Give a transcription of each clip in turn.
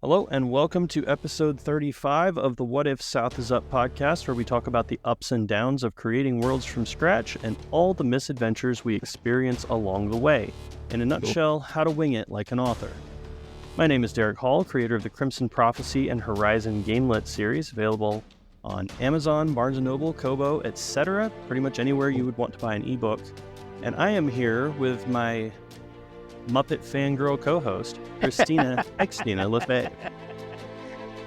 Hello, and welcome to episode 35 of the What If South is Up podcast, where we talk about the ups and downs of creating worlds from scratch and all the misadventures we experience along the way. In a nutshell, how to wing it like an author. My name is Derrick Hall, creator of the Crimson Prophecy and Horizon Gamelet series, available on Amazon, Barnes & Noble, Kobo, etc., pretty much anywhere you would want to buy an ebook. And I am here with my Muppet fangirl co-host, Christina LeFay.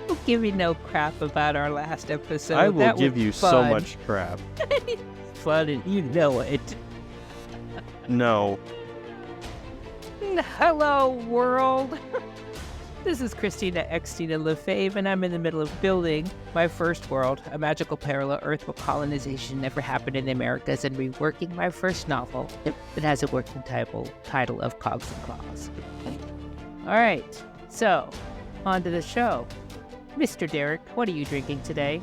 Don't give me no crap about our last episode. I will give you so much crap. Fun, and you know it. No. Hello, world. This is Christina LeFave, and I'm in the middle of building my first world, a magical parallel Earth where colonization never happened in the Americas, and reworking my first novel that has a working title of Cogs and Claws. All right, so on to the show. Mr. Derrick, what are you drinking today?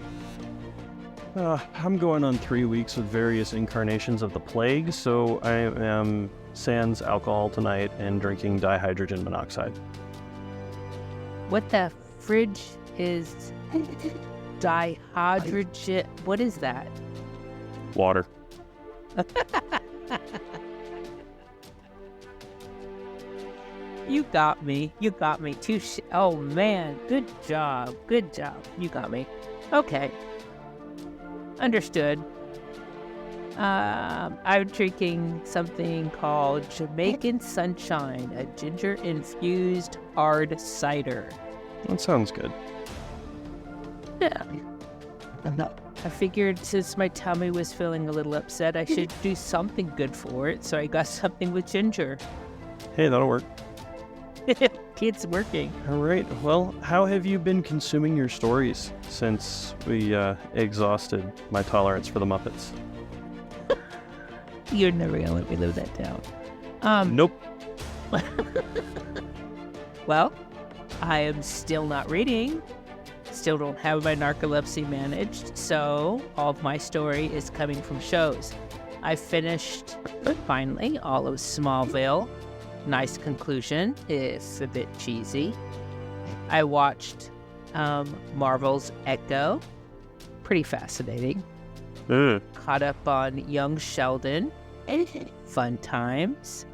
I'm going on 3 weeks with various incarnations of the plague, so I am sans alcohol tonight and drinking dihydrogen monoxide. What the fridge is dihydrogen? What is that? Water. You got me. Oh, man. Good job. You got me. Okay. Understood. I'm drinking something called Jamaican Sunshine, a ginger-infused hard cider. That sounds good. Yeah. I figured since my tummy was feeling a little upset, I should do something good for it, so I got something with ginger. Hey, that'll work. It's working. All right. Well, how have you been consuming your stories since we exhausted my tolerance for the Muppets? You're never going to let me live that down. Nope. Well, I am still not reading. Still don't have my narcolepsy managed, so all of my story is coming from shows. I finished, finally, all of Smallville. Nice conclusion. It's a bit cheesy. I watched Marvel's Echo. Pretty fascinating. Caught up on Young Sheldon. Fun times.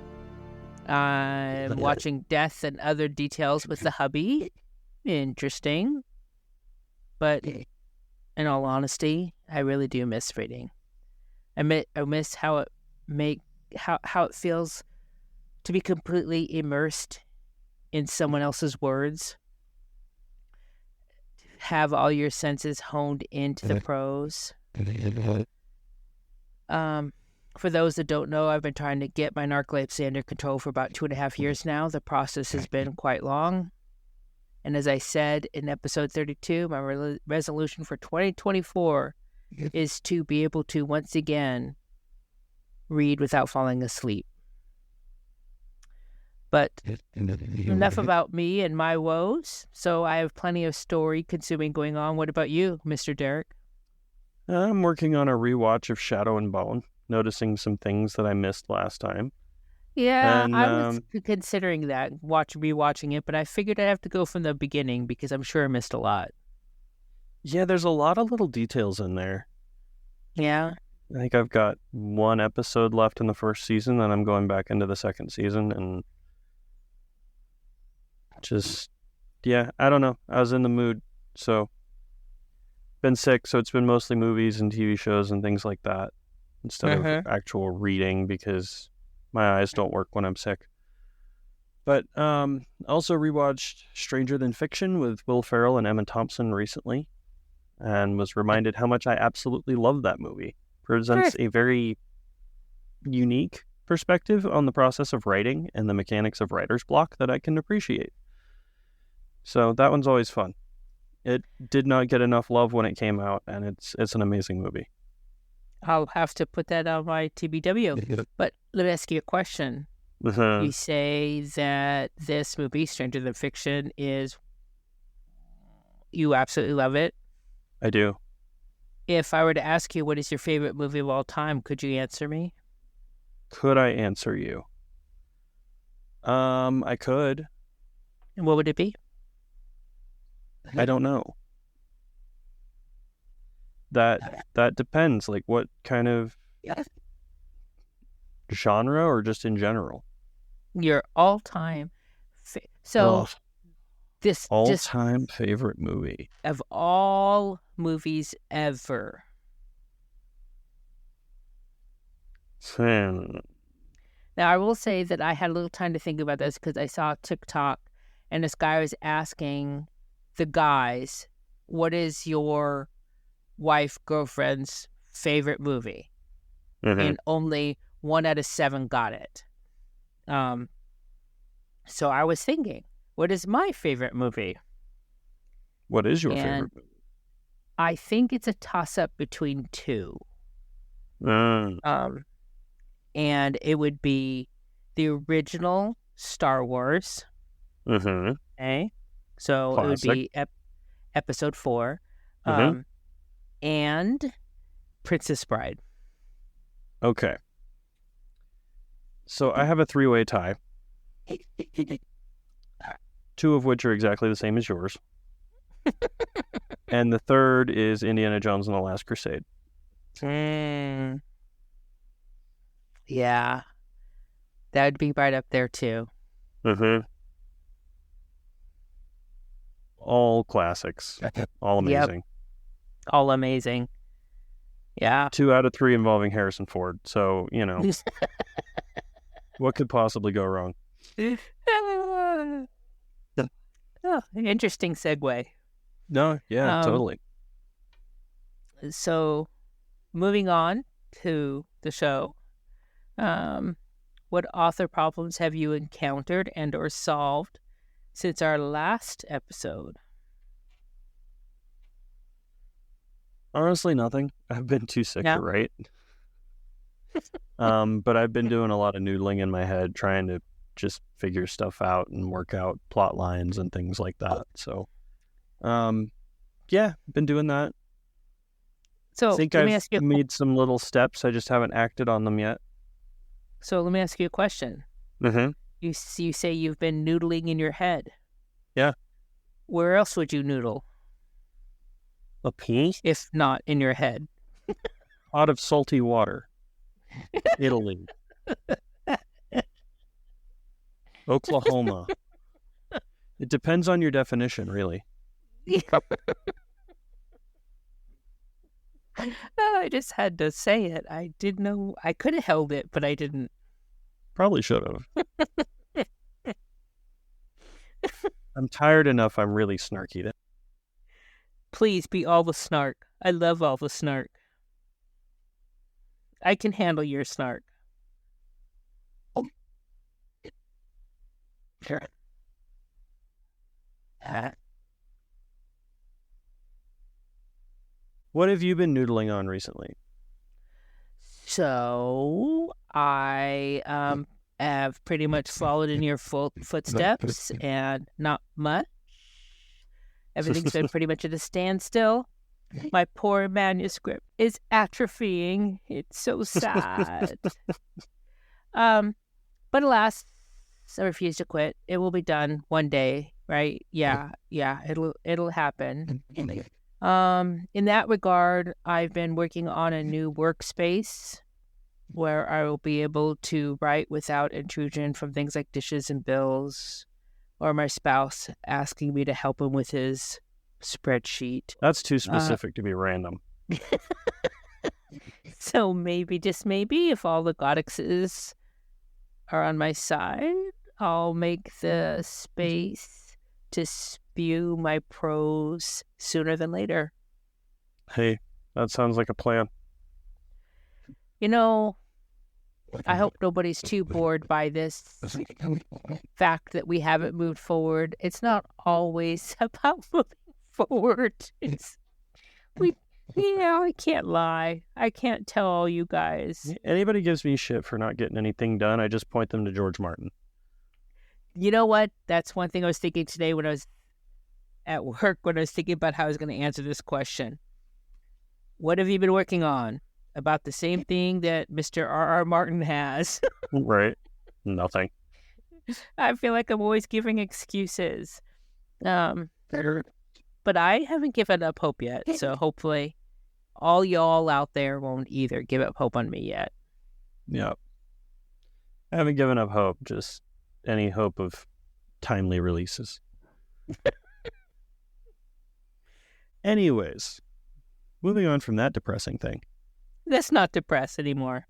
I'm watching Death and Other Details with the hubby. Interesting. But in all honesty, I really do miss reading. I miss how it feels to be completely immersed in someone else's words. Have all your senses honed into the prose. For those that don't know, I've been trying to get my narcolepsy under control for about 2.5 years now. The process has been quite long. And as I said in episode 32, my resolution for 2024 is to be able to once again read without falling asleep. But enough about me and my woes. So I have plenty of story consuming going on. What about you, Mr. Derrick? I'm working on a rewatch of Shadow and Bone, noticing some things that I missed last time. Yeah, and, I was considering that, rewatching it, but I figured I'd have to go from the beginning because I'm sure I missed a lot. Yeah, there's a lot of little details in there. Yeah? I think I've got one episode left in the first season, and I'm going back into the second season, and just, yeah, I don't know. I was in the mood, so been sick, so it's been mostly movies and TV shows and things like that instead of actual reading because my eyes don't work when I'm sick. But also rewatched Stranger Than Fiction with Will Ferrell and Emma Thompson recently, and was reminded how much I absolutely love that movie. Presents a very unique perspective on the process of writing and the mechanics of writer's block that I can appreciate. So that one's always fun. It did not get enough love when it came out, and it's an amazing movie. I'll have to put that on my TBW. But let me ask you a question. You say that this movie, Stranger Than Fiction, you absolutely love it. I do. If I were to ask you what is your favorite movie of all time, could you answer me? Could I answer you? I could. And what would it be? I don't know. That depends. Like, what kind of genre, or just in general? Your all-time this all-time favorite movie of all movies ever. Now, I will say that I had a little time to think about this because I saw TikTok, and this guy was asking the guys, what is your wife, girlfriend's favorite movie? And only 1 out of 7 got it. So I was thinking, what is my favorite movie? What is your favorite movie? I think it's a toss-up between 2. And it would be the original Star Wars. Okay? So classic. It would be Episode 4. And Princess Bride. Okay. So I have a 3-way tie. 2 of which are exactly the same as yours. And the third is Indiana Jones and the Last Crusade. Yeah. That would be right up there too. All classics. All amazing. Yep. All amazing. Yeah. 2 out of 3 involving Harrison Ford. So, what could possibly go wrong? Oh, interesting segue. No, yeah, totally. So, moving on to the show, what author problems have you encountered and or solved since our last episode? Honestly, nothing. I've been too sick to write. But I've been doing a lot of noodling in my head, trying to just figure stuff out and work out plot lines and things like that. So, yeah, been doing that. So I think I've made some little steps. I just haven't acted on them yet. So let me ask you a question. You say you've been noodling in your head. Yeah. Where else would you noodle? A pool? If not in your head. Pot of salty water. Italy. Oklahoma. It depends on your definition, really. I just had to say it. I didn't know. I could have held it, but I didn't. Probably should have. I'm tired enough. I'm really snarky. Please be all the snark. I love all the snark. I can handle your snark. Sure. What have you been noodling on recently? So I have pretty much followed in your footsteps, and not much. Everything's been pretty much at a standstill. My poor manuscript is atrophying. It's so sad. But alas, I refuse to quit. It will be done one day, right? Yeah, it'll happen. In that regard, I've been working on a new workspace where I will be able to write without intrusion from things like dishes and bills, or my spouse asking me to help him with his spreadsheet. That's too specific to be random. So maybe, just maybe, if all the goddesses are on my side, I'll make the space to spew my prose sooner than later. Hey, that sounds like a plan. I hope nobody's too bored by this fact that we haven't moved forward. It's not always about moving forward. I can't lie. I can't tell all you guys. Anybody gives me shit for not getting anything done, I just point them to George Martin. You know what? That's one thing I was thinking today when I was at work, when I was thinking about how I was going to answer this question. What have you been working on? About the same thing that Mr. R.R. Martin has. Right. Nothing. I feel like I'm always giving excuses. but I haven't given up hope yet. So hopefully all y'all out there won't either give up hope on me yet. Yeah. I haven't given up hope, just any hope of timely releases. Anyways, moving on from that depressing thing. Let's not depress anymore.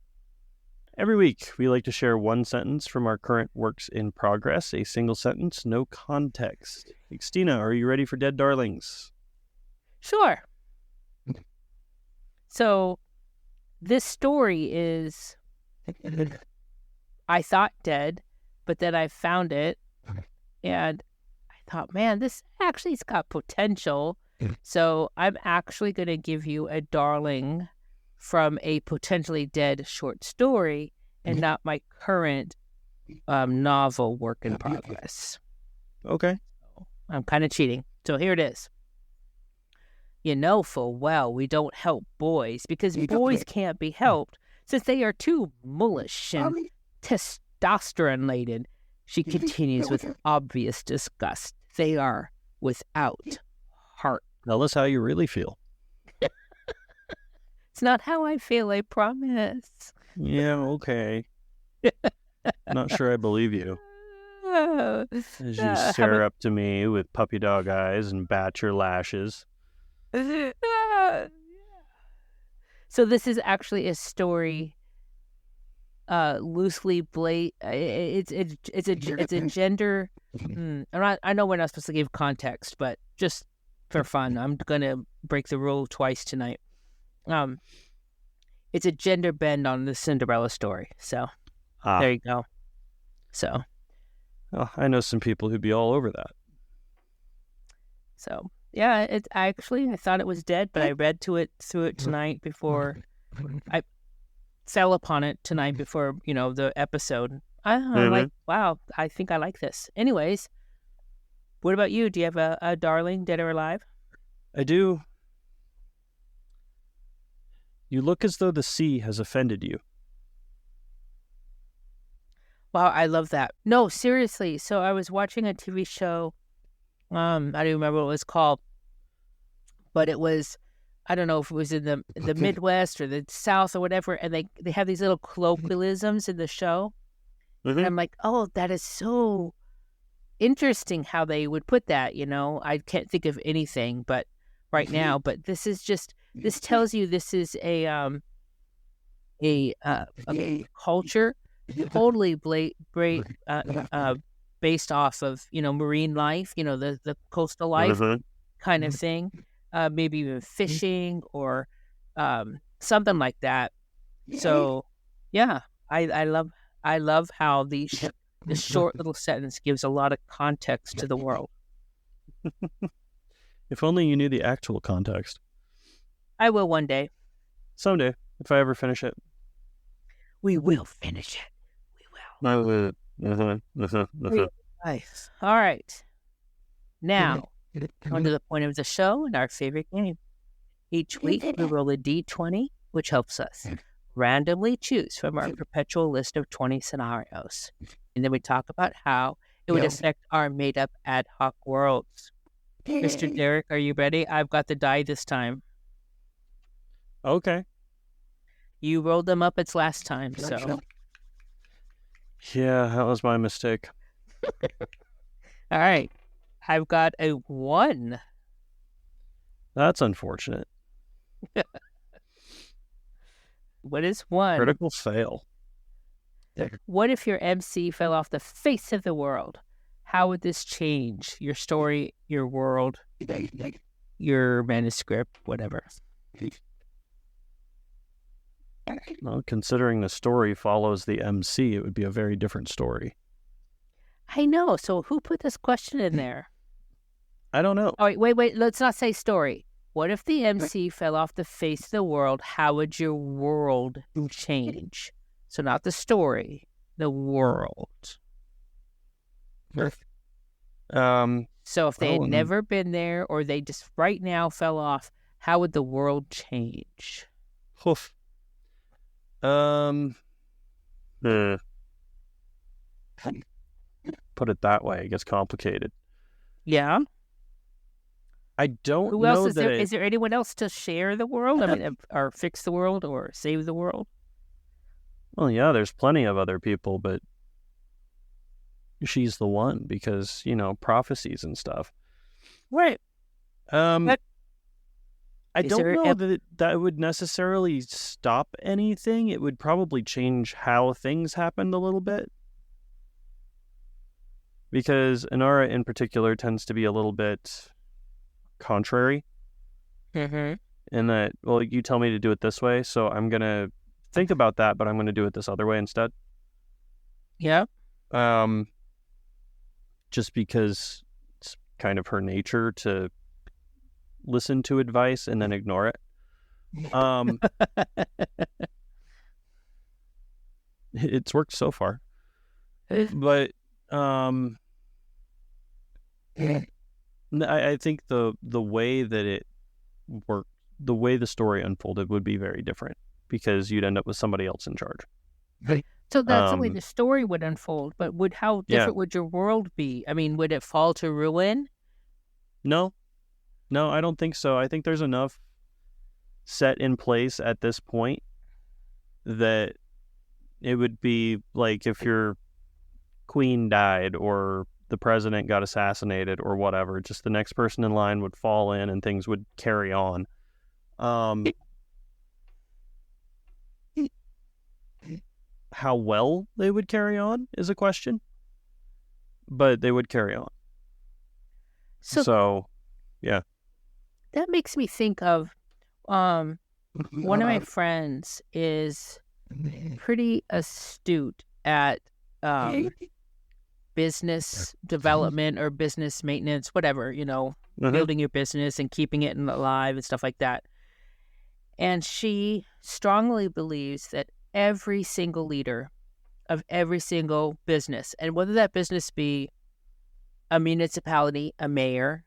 Every week, we like to share one sentence from our current works in progress, a single sentence, no context. Xtina, are you ready for Dead Darlings? Sure. So, this story is, I thought dead, but then I found it, and I thought, man, this actually's got potential. So, I'm actually going to give you a darling from a potentially dead short story and not my current novel work in progress. Okay. I'm kind of cheating. So here it is. You know full well we don't help boys because boys can't be helped since they are too mullish and testosterone-laden. She continues with obvious disgust. They are without heart. Tell us how you really feel. It's not how I feel, I promise. Yeah, okay. Not sure I believe you. As you stare up to me with puppy dog eyes and bat your lashes. So this is actually a story loosely it's a gender I know we're not supposed to give context, but just for fun, I'm gonna break the rule twice tonight. It's a gender bend on the Cinderella story. So there you go. So I know some people who'd be all over that. So yeah, it's actually, I thought it was dead, but I read through it tonight before I fell upon it tonight before, the episode. I'm like, wow, I think I like this. Anyways, what about you? Do you have a darling, dead or alive? I do. You look as though the sea has offended you. Wow, I love that. No, seriously. So I was watching a TV show. I don't remember what it was called, but it was, I don't know if it was in the Midwest or the South or whatever, and they have these little colloquialisms in the show. Mm-hmm. And I'm like, oh, that is so interesting how they would put that, I can't think of anything but right now, but this tells you this is a culture totally based off of, marine life, the coastal life kind of thing, maybe even fishing or something like that. So yeah, I love how this short little sentence gives a lot of context to the world. If only you knew the actual context. I will one day. Someday, if I ever finish it. We will finish it. We will. Nice. All right. Now, on to the point of the show and our favorite game. Each week, we roll a D20, which helps us randomly choose from our perpetual list of 20 scenarios. And then we talk about how it would affect our made-up ad hoc worlds. Mr. Derrick, are you ready? I've got the die this time. Okay. You rolled them up its last time, so. Yeah, that was my mistake. All right. I've got a 1. That's unfortunate. What is 1? Critical fail. What if your MC fell off the face of the world? How would this change your story, your world, your manuscript, whatever? Well, considering the story follows the MC, it would be a very different story. I know. So who put this question in there? I don't know. All right, wait. Let's not say story. What if the MC fell off the face of the world? How would your world change? So not the story, the world. So if they had never been there or they just right now fell off, how would the world change? Put it that way, it gets complicated. Yeah. I don't Who else know is that there? Is there anyone else to share the world? I mean, or fix the world or save the world? Well, yeah, there's plenty of other people, but she's the one because, prophecies and stuff. Right. I don't know that that would necessarily stop anything. It would probably change how things happened a little bit. Because Inara in particular tends to be a little bit contrary. Mm-hmm. In that, well, you tell me to do it this way, so I'm going to think about that, but I'm going to do it this other way instead. Yeah. Just because it's kind of her nature to listen to advice and then ignore it. It's worked so far. But I think the way that it worked, the way the story unfolded would be very different because you'd end up with somebody else in charge. So that's the way the story would unfold. But how different would your world be? I mean, would it fall to ruin? No, I don't think so. I think there's enough set in place at this point that it would be like if your queen died or the president got assassinated or whatever, just the next person in line would fall in and things would carry on. How well they would carry on is a question, but they would carry on. So yeah. That makes me think of one of my friends is pretty astute at business development or business maintenance, whatever, building your business and keeping it alive and stuff like that. And she strongly believes that every single leader of every single business, and whether that business be a municipality, a mayor,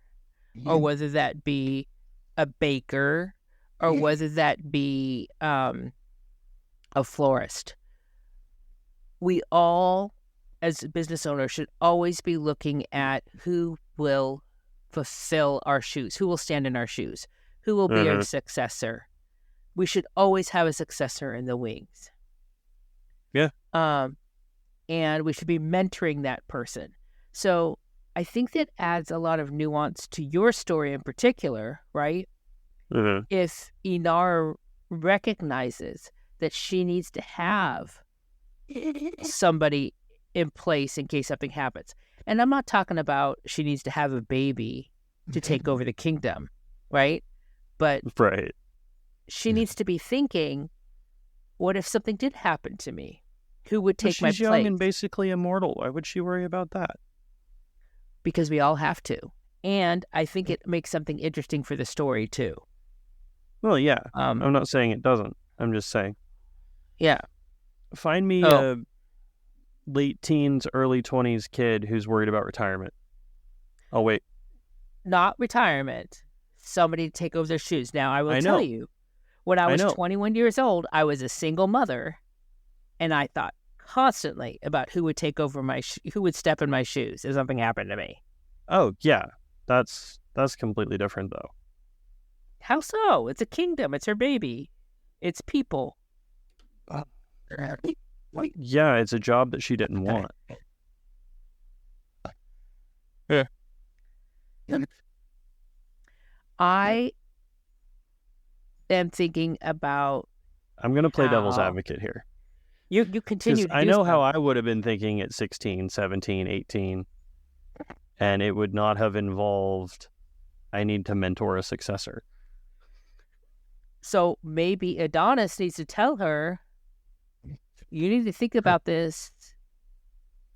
or whether that be a baker, or whether that be a florist, we all, as business owners, should always be looking at who will fulfill our shoes, who will stand in our shoes, who will be our successor. We should always have a successor in the wings. Yeah. And we should be mentoring that person. So I think that adds a lot of nuance to your story in particular, right? If Inara recognizes that she needs to have somebody in place in case something happens. And I'm not talking about she needs to have a baby to take over the kingdom, right? But she needs to be thinking, what if something did happen to me? Who would take my place? She's young and basically immortal. Why would she worry about that? Because we all have to. And I think it makes something interesting for the story, too. Well, yeah. I'm not saying it doesn't. I'm just saying. Yeah. Find me a late teens, early 20s kid who's worried about retirement. Oh, wait. Not retirement. Somebody to take over their shoes. Now, I will tell you, when I was 21 years old, I was a single mother, and I thought constantly about who would take over who would step in my shoes if something happened to me. Oh, yeah. That's completely different, though. How so? It's a kingdom. It's her baby. It's people. Yeah, it's a job that she didn't want. Yeah. I am thinking about... I'm going to play devil's advocate here. You continue to do I know how I would have been thinking at 16, 17, 18, and it would not have involved, I need to mentor a successor. So maybe Adonis needs to tell her, you need to think about this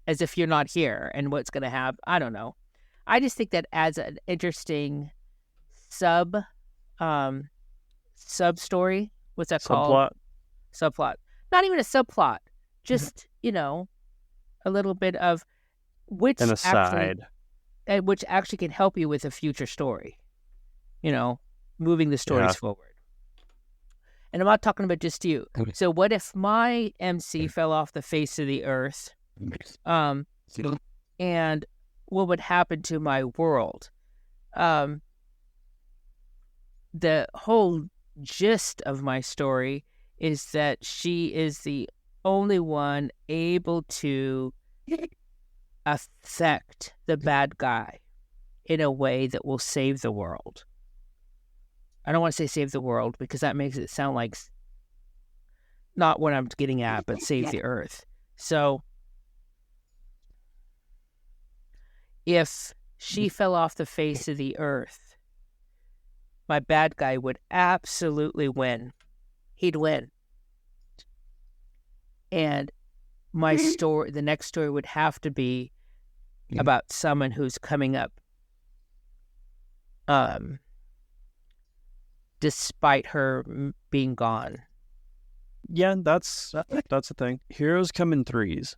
as if you're not here and what's going to happen. I don't know. I just think that adds an interesting sub story. What's that called? Subplot. Not even a subplot. Just, a little bit of which an aside. Which actually can help you with a future story. Moving the stories forward. And I'm not talking about just you. So what if my MC fell off the face of the earth? And what would happen to my world? the whole gist of my story is that she is the only one able to affect the bad guy in a way that will save the world. I don't want to say save the world because that makes it sound like not what I'm getting at, but save the earth. So if she fell off the face of the earth, my bad guy would absolutely win. He'd win. And my story, the next story would have to be about someone who's coming up despite her being gone. Yeah, that's the thing. Heroes come in threes.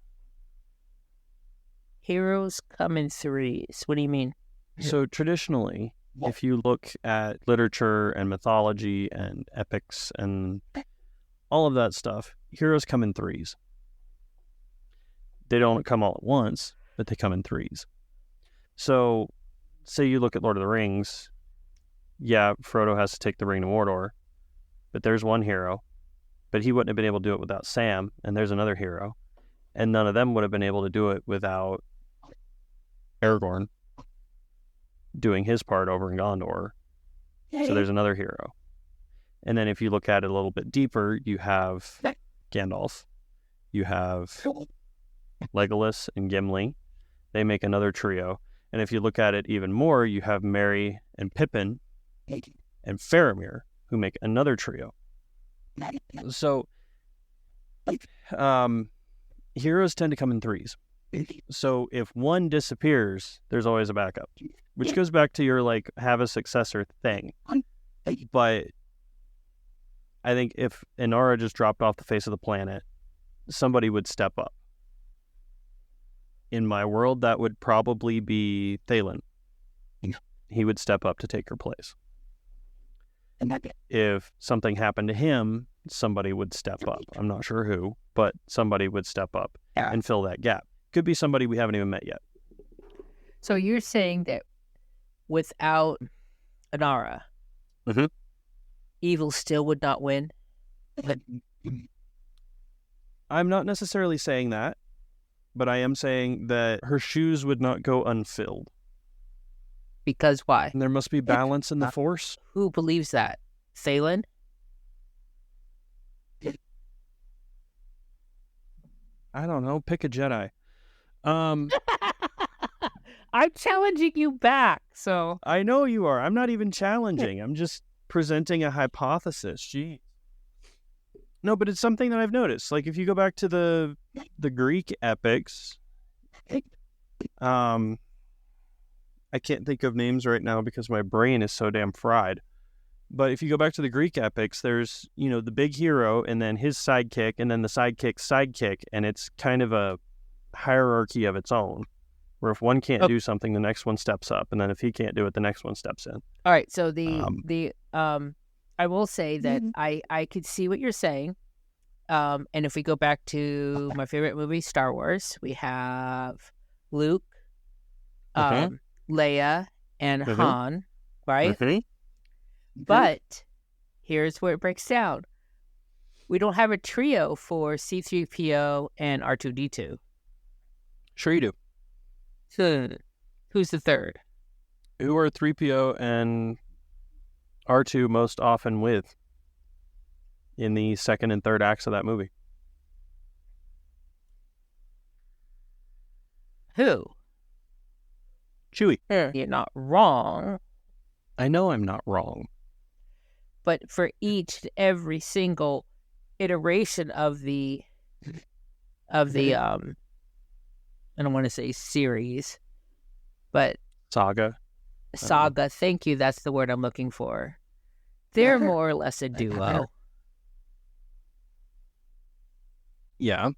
Heroes come in threes. What do you mean? So traditionally, if you look at literature and mythology and epics and all of that stuff, heroes come in threes. They don't come all at once, but they come in threes. So, say you look at Lord of the Rings, yeah, Frodo has to take the ring to Mordor, but there's one hero, but he wouldn't have been able to do it without Sam, and there's another hero, and none of them would have been able to do it without Aragorn doing his part over in Gondor. So there's another hero. And then if you look at it a little bit deeper, you have Gandalf, you have Legolas and Gimli. They make another trio. And if you look at it even more, you have Merry and Pippin and Faramir, who make another trio. So heroes tend to come in threes. So if one disappears, there's always a backup, which goes back to your like have a successor thing. But I think if Inara just dropped off the face of the planet, somebody would step up. In my world, that would probably be Thalen. He would step up to take her place. If something happened to him, somebody would step up. I'm not sure who, but somebody would step up and fill that gap. Could be somebody we haven't even met yet. So you're saying that without Inara, evil still would not win? I'm not necessarily saying that, but I am saying that her shoes would not go unfilled. Because why? And there must be balance in the Force. Who believes that? Thalen? I don't know. Pick a Jedi. I'm challenging you back, so... I know you are. I'm not even challenging. I'm just presenting a hypothesis. Gee. No, but it's something that I've noticed. Like, if you go back to the Greek epics, I can't think of names right now because my brain is so damn fried. But if you go back to the Greek epics, there's, the big hero and then his sidekick and then the sidekick's sidekick, and it's kind of a hierarchy of its own, where if one can't do something, the next one steps up, and then if he can't do it, the next one steps in. All right, so I will say that I could see what you're saying. And if we go back to my favorite movie, Star Wars, we have Luke, Leia, and Han, right? But here's where it breaks down. We don't have a trio for C-3PO and R2-D2. Sure you do. So, who's the third? Who are 3PO and R2 most often with in the second and third acts of that movie? Who? Chewie. You're not wrong. I know I'm not wrong. But for every single iteration of the I don't want to say series, but Saga. Thank you. That's the word I'm looking for. They're more or less a duo. Yeah.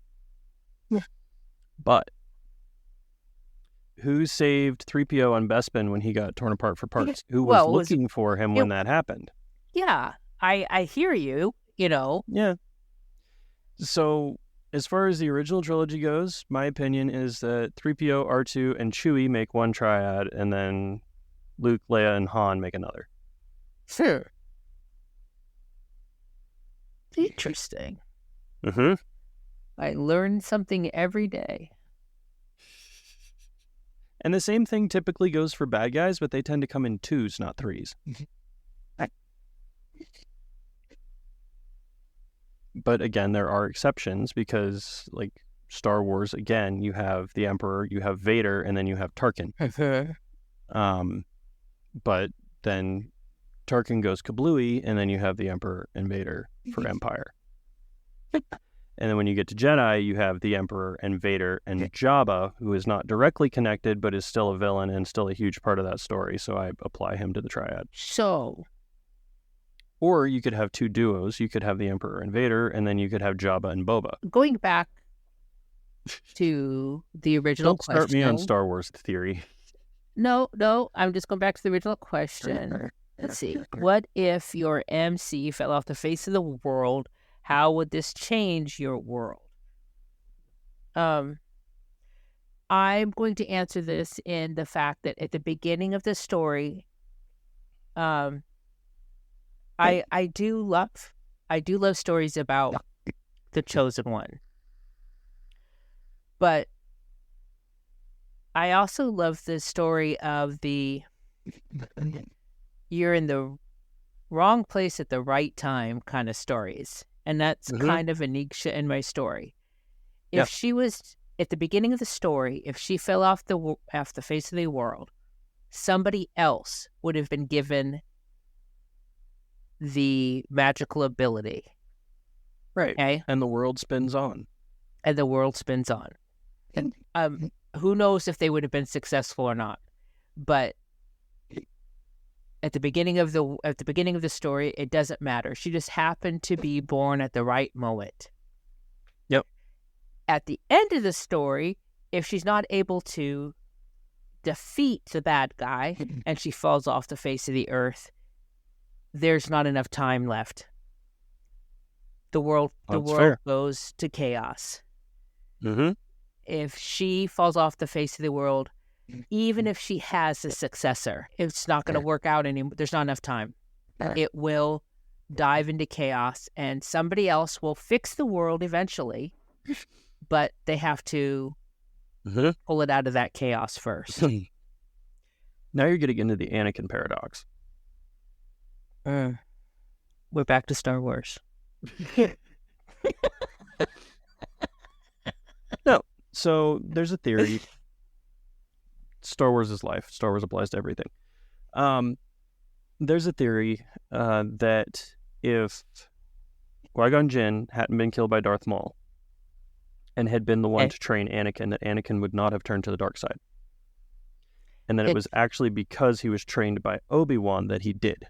But who saved 3PO on Bespin when he got torn apart for parts? Who was looking for him when that happened? Yeah, I hear you, Yeah. So, as far as the original trilogy goes, my opinion is that 3PO, R2, and Chewie make one triad, and then Luke, Leia, and Han make another. Sure. Interesting. Mm-hmm. I learn something every day. And the same thing typically goes for bad guys, but they tend to come in 2s, not 3s. But again, there are exceptions because, like Star Wars, again, you have the Emperor, you have Vader, and then you have Tarkin. But then Tarkin goes kablooey, and then you have the Emperor and Vader for Empire. And then when you get to Jedi, you have the Emperor and Vader and Jabba, who is not directly connected, but is still a villain and still a huge part of that story. So I apply him to the triad. Or you could have 2 duos. You could have the Emperor and Vader, and then you could have Jabba and Boba. Going back to the original question. Don't start me on Star Wars theory. No, I'm just going back to the original question. Let's see. What if your MC fell off the face of the world? How would this change your world? I'm going to answer this in the fact that at the beginning of the story, I do love stories about the chosen one. But I also love the story of you're in the wrong place at the right time kind of stories. And that's kind of Anisha in my story. If she was at the beginning of the story, if she fell off the face of the world, somebody else would have been given the magical ability. Right. Okay? And the world spins on. Who knows if they would have been successful or not? But at the beginning of the story, it doesn't matter. She just happened to be born at the right moment. Yep. At the end of the story, if she's not able to defeat the bad guy and she falls off the face of the earth, there's not enough time left. The world goes to chaos. Mm-hmm. If she falls off the face of the world, even if she has a successor, it's not going to work out anymore. There's not enough time. It will dive into chaos, and somebody else will fix the world eventually, but they have to pull it out of that chaos first. Now you're getting into the Anakin paradox. We're back to Star Wars. No. So there's a theory. Star Wars is life. Star Wars applies to everything. There's a theory that if Qui-Gon Jinn hadn't been killed by Darth Maul and had been the one to train Anakin, that Anakin would not have turned to the dark side. And that it was actually because he was trained by Obi-Wan that he did.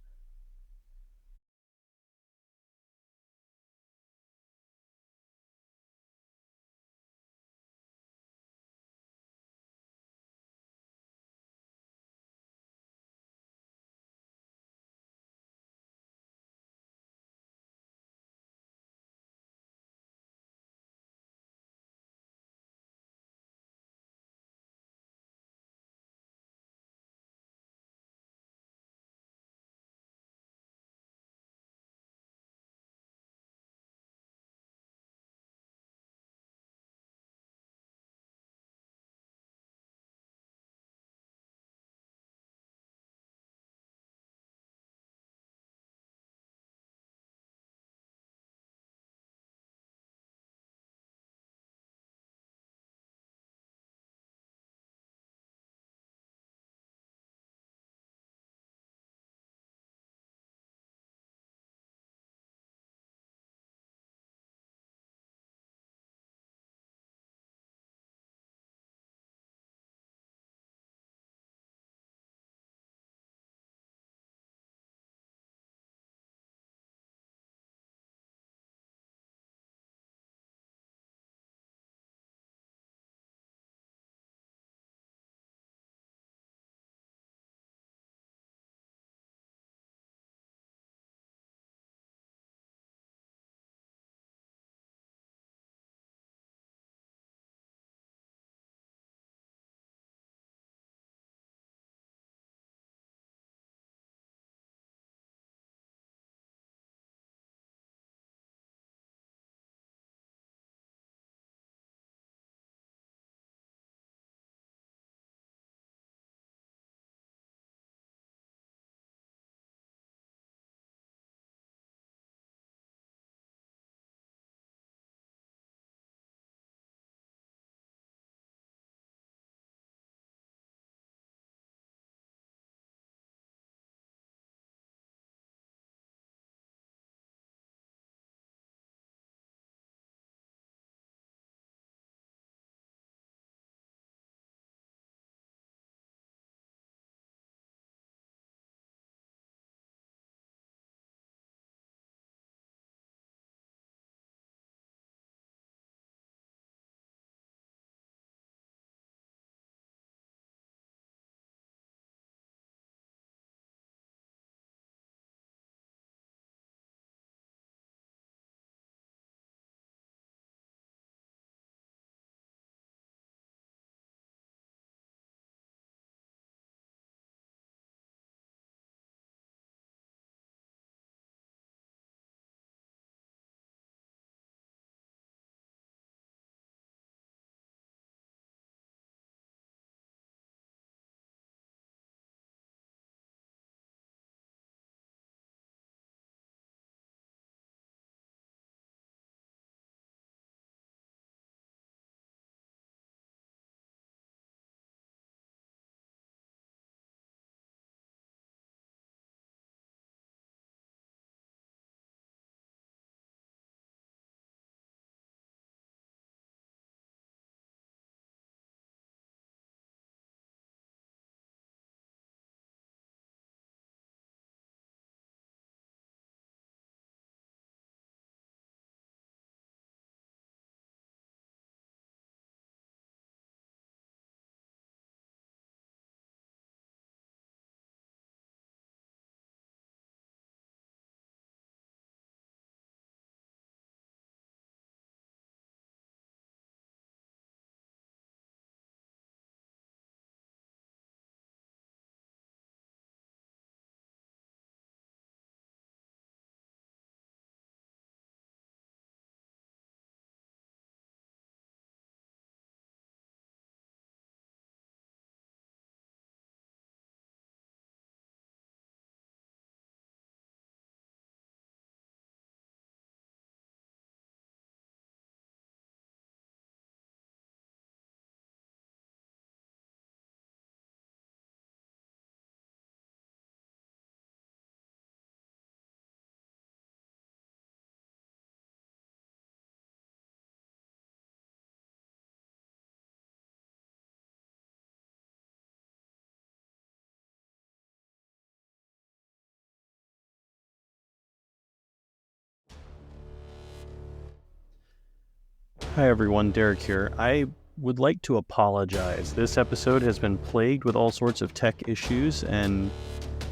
Hi everyone, Derrick here. I would like to apologize. This episode has been plagued with all sorts of tech issues and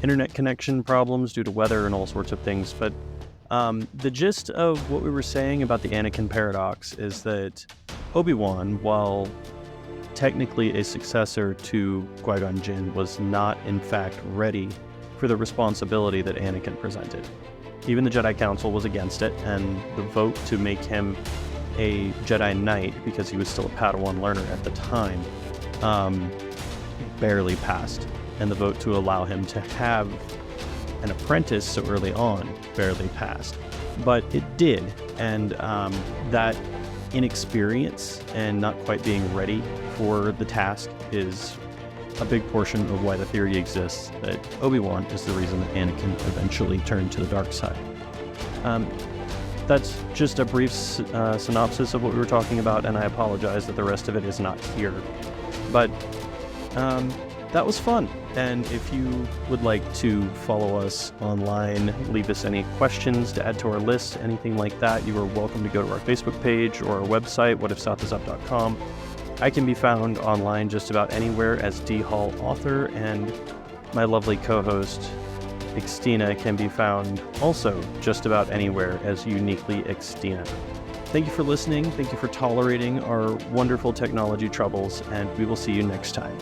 internet connection problems due to weather and all sorts of things, but the gist of what we were saying about the Anakin paradox is that Obi-Wan, while technically a successor to Qui-Gon Jinn, was not in fact ready for the responsibility that Anakin presented. Even the Jedi Council was against it, and the vote to make him a Jedi Knight, because he was still a Padawan learner at the time, barely passed. And the vote to allow him to have an apprentice so early on barely passed. But it did, and that inexperience and not quite being ready for the task is a big portion of why the theory exists that Obi-Wan is the reason that Anakin eventually turned to the dark side. That's just a brief synopsis of what we were talking about, and I apologize that the rest of it is not here. But that was fun, and if you would like to follow us online, leave us any questions to add to our list, anything like that, you are welcome to go to our Facebook page or our website, whatifsouthisup.com. I can be found online just about anywhere as D. Hall Author, and my lovely co-host, Xtina, can be found also just about anywhere as uniquely Xtina. Thank you for listening, thank you for tolerating our wonderful technology troubles, and we will see you next time.